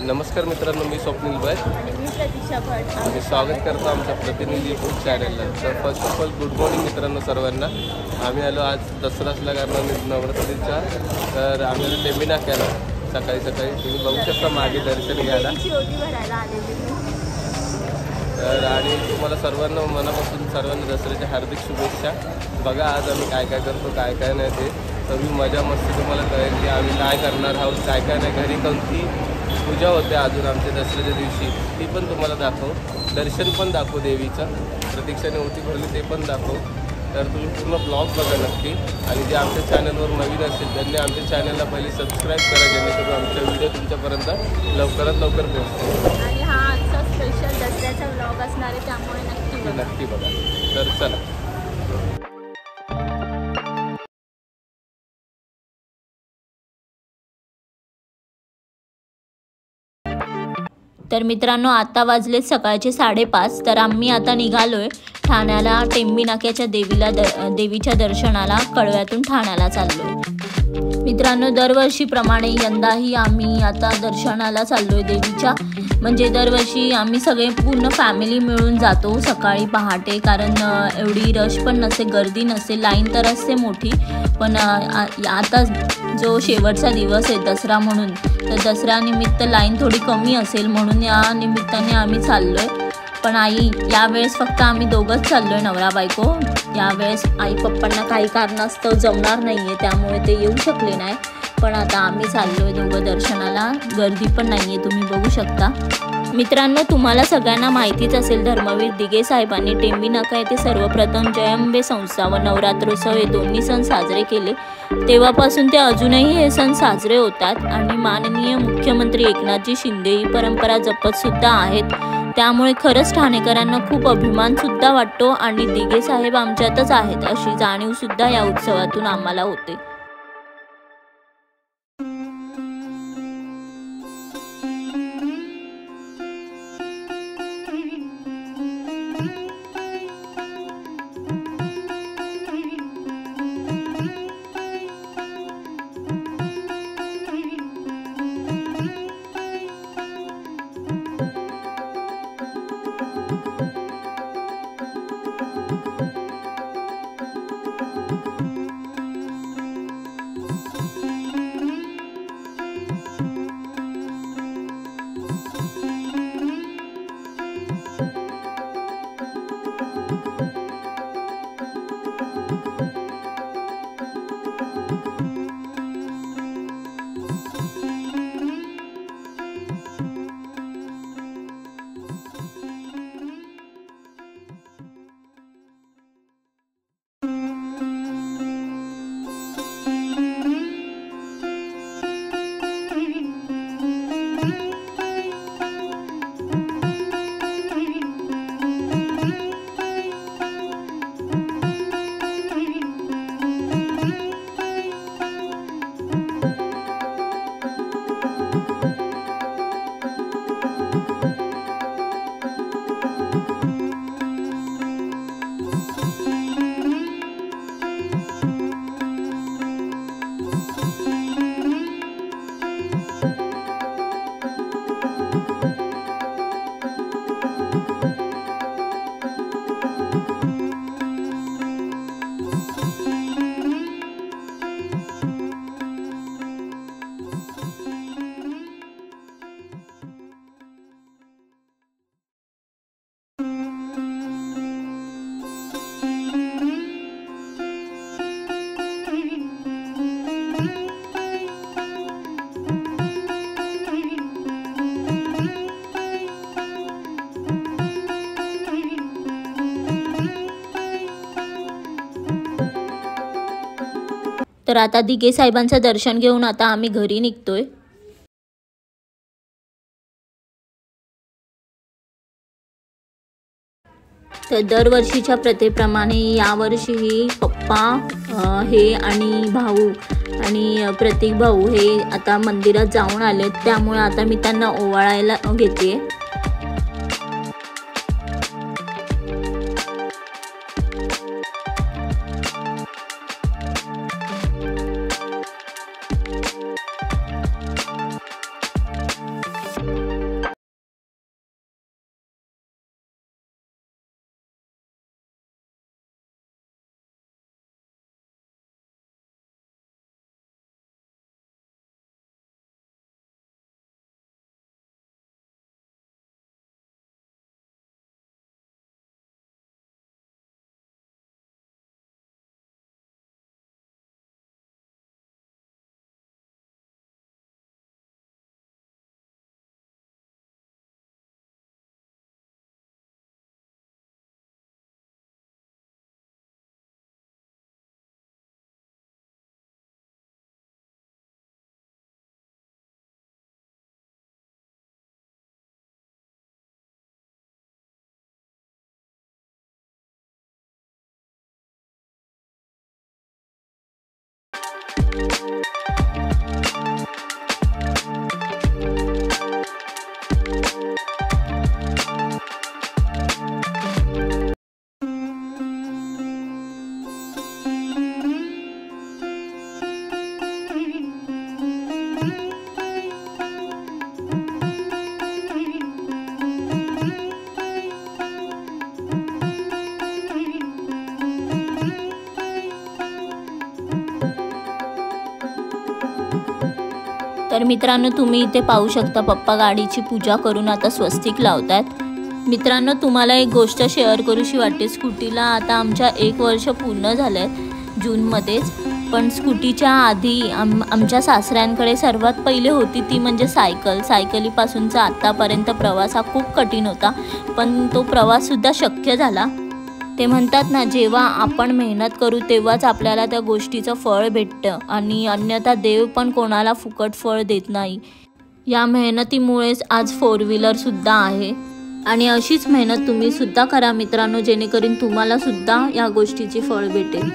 नमस्कार मित्रांनो, मी स्वप्नील भट मी प्रतीक्षा भट आणि स्वागत करतो आमच्या प्रतिनिधी यूट्यूब चॅनलला। तर first of all good morning मित्रांनो सर्वांना। आम्ही आलो आज दसरा असल्या कारणाने नवरात्रीचा, तर आम्ही आलो टेंबी नाक्याला सकाळी तुम्ही बघू शकता मागे दर्शन घ्यायला। तर आणि तुम्हाला सर्वांना मनापासून सर्वांना दसऱ्याच्या हार्दिक शुभेच्छा। बघा आज आम्ही काय काय करतो काय काय नाही ते सगळी मजा मस्ती तुम्हाला कळेल की आम्ही काय करणार आहोत, काय काय नाही। घरी कोणती पूजा होते अजून आमच्या दसऱ्याच्या दिवशी ती पण तुम्हाला दाखवू, दर्शन पण दाखवू देवीचं, प्रतीक्षाने ओटी भरली ते पण दाखवू। तर तुम्ही पूर्ण ब्लॉग बघा नक्की। आणि जे आमच्या चॅनलवर नवीन असेल त्यांनी आमच्या चॅनलला पहिले सबस्क्राईब करा, जेणेकरून आमचा व्हिडिओ तुमच्यापर्यंत लवकरात लवकर पोहोचतो। आणि हा आजचा स्पेशल दसऱ्याचा व्लॉग असणार आहे, त्यामुळे नक्की बघा। तर चला तर मित्रांनो, आता वाजले सकाळचे 5:30। तर आम्ही आता निघालोय ठाण्याला, टेंबी नाक्याच्या देवीच्या दर्शनाला कळव्यातून ठाण्याला चाललोय। मित्रांनो, दरवर्षीप्रमाणे यंदाही आम्ही आता दर्शनाला चाललोय देवीच्या। म्हणजे दरवर्षी आम्ही सगळे पूर्ण फॅमिली मिळून जातो सकाळी पहाटे, कारण एवढी रश पण नसते, गर्दी नसते, लाईन तर असते मोठी। पण आता जो शेवटचा दिवस आहे दसरा म्हणून, तर दसऱ्यानिमित्त लाईन थोडी कमी असेल म्हणून या निमित्ताने आम्ही चाललोय। पण यावेळेस फक्त आम्ही दोघंच चाललोय, नवरा बायको। यावेळेस आई पप्पांना काही कारणास्तव जमणार नाहीये, त्यामुळे ते येऊ शकले नाही। पण आता आम्ही चाललोय दोघं दर्शनाला, गर्दी पण नाहीये, तुम्ही बघू शकता। मित्रांनो, तुम्हाला सगळ्यांना माहितीच असेल, धर्मवीर दिघे साहेबांनी टेंबी नाका येथे सर्वप्रथम जय अंबे संस्था व नवरात्रोत्सव हे दोन्ही सण साजरे केले। तेव्हापासून ते अजूनही हे सण साजरे होतात आणि माननीय मुख्यमंत्री एकनाथजी शिंदे ही परंपरा जपत सुद्धा आहेत। त्यामुळे खरंच ठाणेकरांना खूप अभिमान सुद्धा वाटतो आणि दिघे साहेब आमच्यातच आहेत अशी जाणीव सुद्धा या उत्सवातून आम्हाला होते। तर आता दिघे साहेबांचं दर्शन घेऊन आता आम्ही घरी निघतोय। तर दरवर्षीच्या प्रथेप्रमाणे यावर्षीही पप्पा हे आणि भाऊ आणि प्रतीक भाऊ हे आता मंदिरात जाऊन आलेत, त्यामुळे आता मी त्यांना ओवाळायला घेते। तर मित्रांनो, तुम्ही इथे पाहू शकता पप्पा गाडीची पूजा करून आता स्वस्तिक लावतात। मित्रांनो, तुम्हाला एक गोष्ट शेअर करूशी वाटते। स्कूटीला आता आमच्या 1 वर्ष पूर्ण झाले जूनमध्येच, पण स्कूटीच्या आधी आमच्या सासऱ्यांकडे सर्वात पहिले होती ती म्हणजे सायकलीपासूनचा आतापर्यंत प्रवास हा खूप कठीण होता, पण तो प्रवाससुद्धा शक्य झाला। ते म्हणतात ना, जेव्हा आपण मेहनत करू तेव्हाच आपल्याला त्या गोष्टीचं फळ भेटतं आणि अन्यथा देव पण कोणाला फुकट फळ देत नाही। या मेहनतीमुळेच आज 4 व्हीलरसुद्धा आहे आणि अशीच मेहनत तुम्ही सुद्धा करा मित्रांनो, जेणेकरून तुम्हाला सुद्धा या गोष्टीची फळ भेटेल।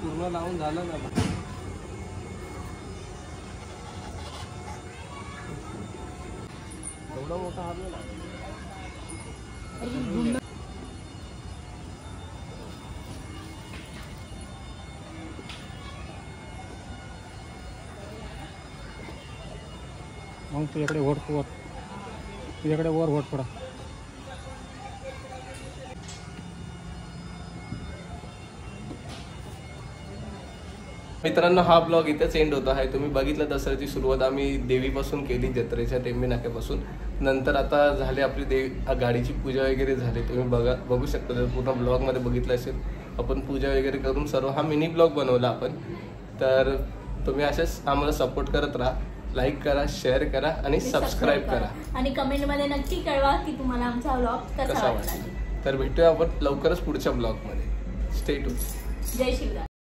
पूर्ण लावून झालं ना, एवढा मोठा हात नाही लागला। मग तुझ्याकडे वर पडा। मित्रांनो, हा ब्लॉग इथेच एंड होता आहे। तुम्ही बघितलं दसऱ्याची सुरुवात आम्ही देवीपासून केली, जत्रेच्या टेंबी नाक्यापासून। नंतर आता झाली आपली गाडीची पूजा वगैरे झाली, तुम्ही बघू शकता, पूर्ण ब्लॉगमध्ये बघितलं असेल। आपण पूजा वगैरे करून सर्व हा मिनी ब्लॉग बनवला आपण। तर तुम्ही असेच आम्हाला सपोर्ट करत राहा, लाईक करा, शेअर करा आणि सबस्क्राईब करा आणि कमेंटमध्ये नक्की कळवा की तुम्हाला आमचा ब्लॉग कसा वाटला। तर भेटूया आपण लवकरच पुढच्या ब्लॉगमध्ये। Stay tuned. जय शिवराय।